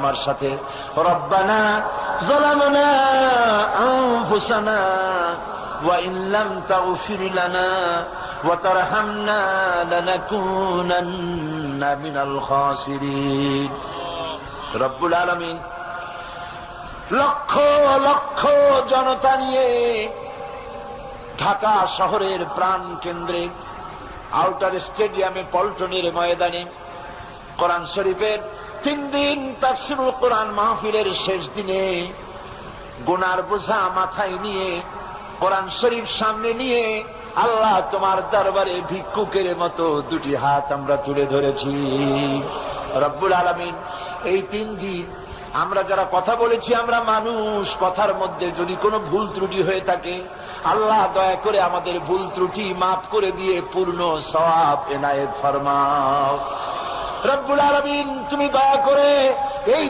আমার সাথে রব্বানা যালামনা আনফুসানা ওয়া ইন লাম তাগফির লানা ওয়া তারহামনা লানাকুনান্না মিনাল খাসিরিন। রব্বুল আলামিন লক্ষ লক্ষ জনতা নিয়ে ঢাকা শহরের প্রাণ কেন্দ্রে আউটার স্টেডিয়ামে পল্টনের ময়দানে কোরআন শরীফের 3 দিন তাফসীরুল কোরআন মাহফিলের শেষ দিনে গুনার বোঝা মাথায় নিয়ে কোরআন শরীফ সামনে নিয়ে আল্লাহ তোমার দরবারে ভিক্ষুকের মতো দুটি হাত আমরা তুলে ধরেছি। রব্বুল আলামিন এই 3 দিন আমরা যারা কথা বলেছি, আমরা মানুষ, কথার মধ্যে যদি কোনো ভুল ত্রুটি হয়ে থাকে আল্লাহ দয়া করে আমাদের ভুল ত্রুটি মাফ করে দিয়ে পূর্ণ সওয়াব এনায়েত ফরমাও। রব্বুল আলামিন তুমি দয়া করে এই